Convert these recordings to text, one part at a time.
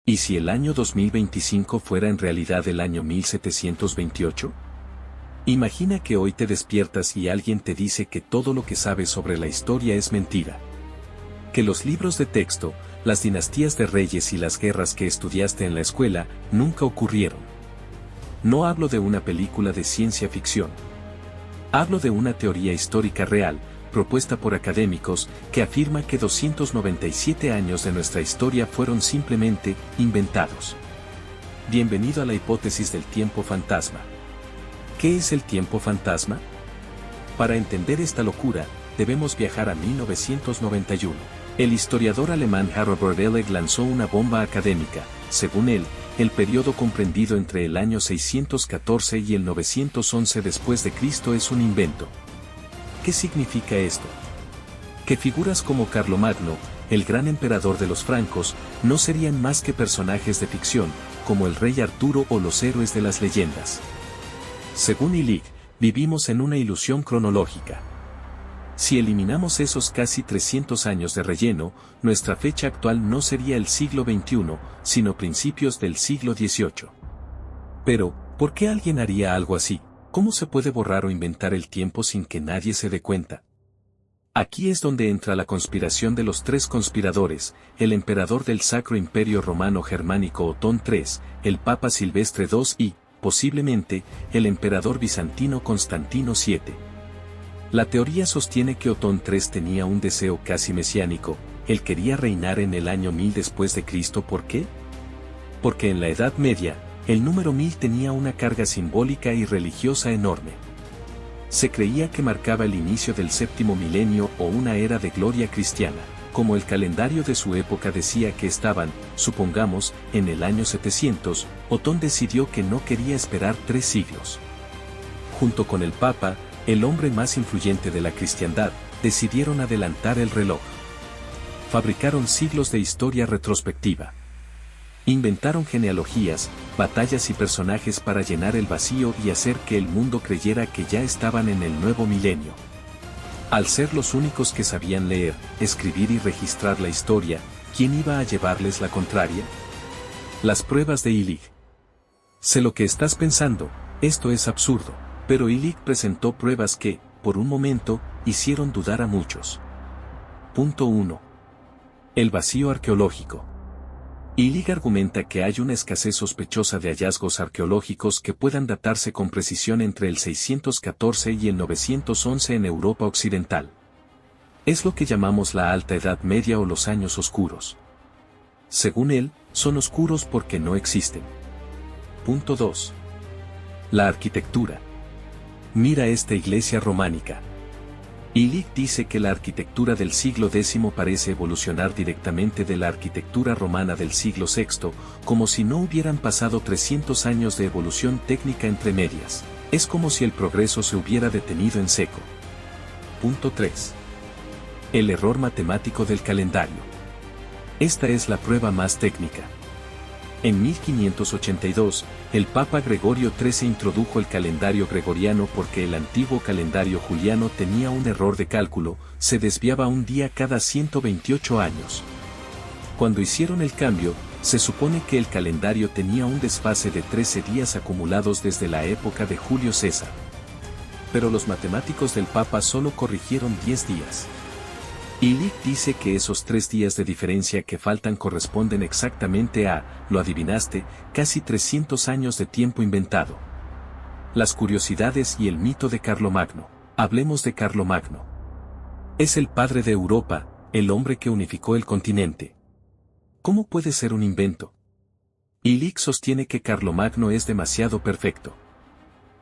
¿Y si el año 2025 fuera en realidad el año 1728? Imagina que hoy te despiertas y alguien te dice que todo lo que sabes sobre la historia es mentira. Que los libros de texto, las dinastías de reyes y las guerras que estudiaste en la escuela nunca ocurrieron. No hablo de una película de ciencia ficción. Hablo de una teoría histórica real, propuesta por académicos, que afirma que 297 años de nuestra historia fueron simplemente inventados. Bienvenido a la hipótesis del tiempo fantasma. ¿Qué es el tiempo fantasma? Para entender esta locura, debemos viajar a 1991. El historiador alemán Harald Ehrlich lanzó una bomba académica. Según él, el periodo comprendido entre el año 614 y el 911 después de Cristo es un invento. ¿Qué significa esto? Que figuras como Carlomagno, el gran emperador de los francos, no serían más que personajes de ficción, como el rey Arturo o los héroes de las leyendas. Según Illich, vivimos en una ilusión cronológica. Si eliminamos esos casi 300 años de relleno, nuestra fecha actual no sería el siglo XXI, sino principios del siglo XVIII. Pero, ¿por qué alguien haría algo así? ¿Cómo se puede borrar o inventar el tiempo sin que nadie se dé cuenta? Aquí es donde entra la conspiración de los tres conspiradores, el emperador del Sacro Imperio Romano Germánico Otón III, el Papa Silvestre II y, posiblemente, el emperador bizantino Constantino VII. La teoría sostiene que Otón III tenía un deseo casi mesiánico, él quería reinar en el año 1000 después de Cristo. ¿Por qué? Porque en la Edad Media, el número 1000 tenía una carga simbólica y religiosa enorme. Se creía que marcaba el inicio del séptimo milenio o una era de gloria cristiana. Como el calendario de su época decía que estaban, supongamos, en el año 700, Otón decidió que no quería esperar 3 siglos. Junto con el Papa, el hombre más influyente de la cristiandad, decidieron adelantar el reloj. Fabricaron siglos de historia retrospectiva. Inventaron genealogías, batallas y personajes para llenar el vacío y hacer que el mundo creyera que ya estaban en el nuevo milenio. Al ser los únicos que sabían leer, escribir y registrar la historia, ¿quién iba a llevarles la contraria? Las pruebas de Illich. Sé lo que estás pensando, esto es absurdo, pero Illich presentó pruebas que, por un momento, hicieron dudar a muchos. Punto 1. El vacío arqueológico. Illich argumenta que hay una escasez sospechosa de hallazgos arqueológicos que puedan datarse con precisión entre el 614 y el 911 en Europa Occidental. Es lo que llamamos la Alta Edad Media o los Años Oscuros. Según él, son oscuros porque no existen. Punto 2. La arquitectura. Mira esta iglesia románica. Illich dice que la arquitectura del siglo X parece evolucionar directamente de la arquitectura romana del siglo VI, como si no hubieran pasado 300 años de evolución técnica entre medias. Es como si el progreso se hubiera detenido en seco. Punto 3. El error matemático del calendario. Esta es la prueba más técnica. En 1582, el Papa Gregorio XIII introdujo el calendario gregoriano porque el antiguo calendario juliano tenía un error de cálculo, se desviaba un día cada 128 años. Cuando hicieron el cambio, se supone que el calendario tenía un desfase de 13 días acumulados desde la época de Julio César. Pero los matemáticos del Papa solo corrigieron 10 días. Illich dice que esos 3 días de diferencia que faltan corresponden exactamente a, lo adivinaste, casi 300 años de tiempo inventado. Las curiosidades y el mito de Carlomagno. Hablemos de Carlomagno. Es el padre de Europa, el hombre que unificó el continente. ¿Cómo puede ser un invento? Illich sostiene que Carlomagno es demasiado perfecto.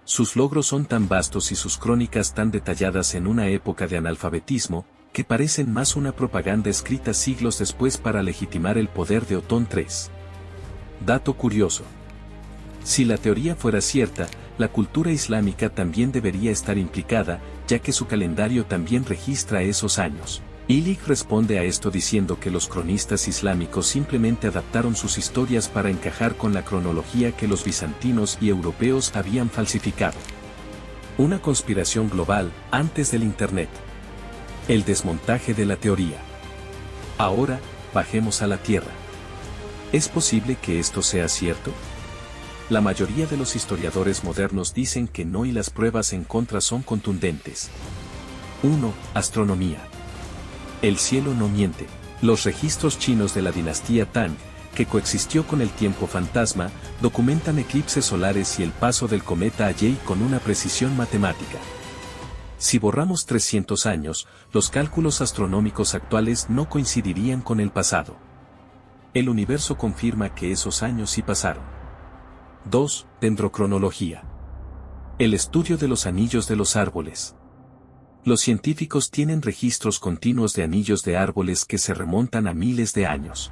Sus logros son tan vastos y sus crónicas tan detalladas en una época de analfabetismo, que parecen más una propaganda escrita siglos después para legitimar el poder de Otón III. Dato curioso. Si la teoría fuera cierta, la cultura islámica también debería estar implicada, ya que su calendario también registra esos años. Illich responde a esto diciendo que los cronistas islámicos simplemente adaptaron sus historias para encajar con la cronología que los bizantinos y europeos habían falsificado. Una conspiración global, antes del Internet. El desmontaje de la teoría. Ahora, bajemos a la tierra. ¿Es posible que esto sea cierto? La mayoría de los historiadores modernos dicen que no y las pruebas en contra son contundentes. 1. Astronomía. El cielo no miente. Los registros chinos de la dinastía Tang, que coexistió con el tiempo fantasma, documentan eclipses solares y el paso del cometa Halley con una precisión matemática. Si borramos 300 años, los cálculos astronómicos actuales no coincidirían con el pasado. El universo confirma que esos años sí pasaron. 2. Dendrocronología. El estudio de los anillos de los árboles. Los científicos tienen registros continuos de anillos de árboles que se remontan a miles de años.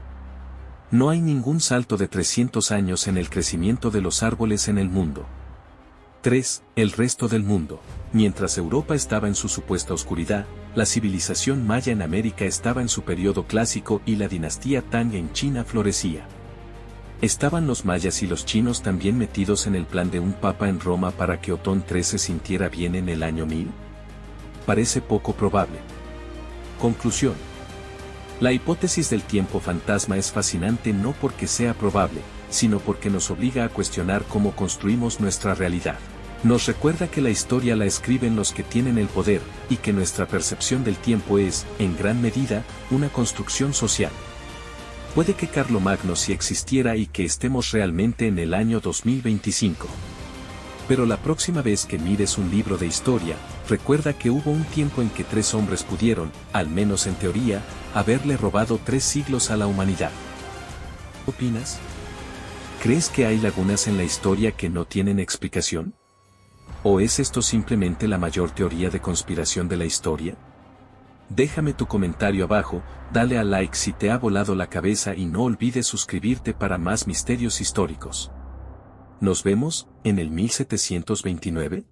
No hay ningún salto de 300 años en el crecimiento de los árboles en el mundo. 3. El resto del mundo. Mientras Europa estaba en su supuesta oscuridad, la civilización maya en América estaba en su periodo clásico y la dinastía Tang en China florecía. ¿Estaban los mayas y los chinos también metidos en el plan de un papa en Roma para que Otón XIII se sintiera bien en el año 1000? Parece poco probable. Conclusión. La hipótesis del tiempo fantasma es fascinante no porque sea probable, sino porque nos obliga a cuestionar cómo construimos nuestra realidad. Nos recuerda que la historia la escriben los que tienen el poder, y que nuestra percepción del tiempo es, en gran medida, una construcción social. Puede que Carlomagno sí existiera y que estemos realmente en el año 2025. Pero la próxima vez que mires un libro de historia, recuerda que hubo un tiempo en que 3 hombres pudieron, al menos en teoría, haberle robado 3 siglos a la humanidad. ¿Qué opinas? ¿Crees que hay lagunas en la historia que no tienen explicación? ¿O es esto simplemente la mayor teoría de conspiración de la historia? Déjame tu comentario abajo, dale a like si te ha volado la cabeza y no olvides suscribirte para más misterios históricos. ¿Nos vemos en el 1729?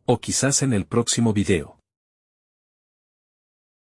O quizás en el próximo video.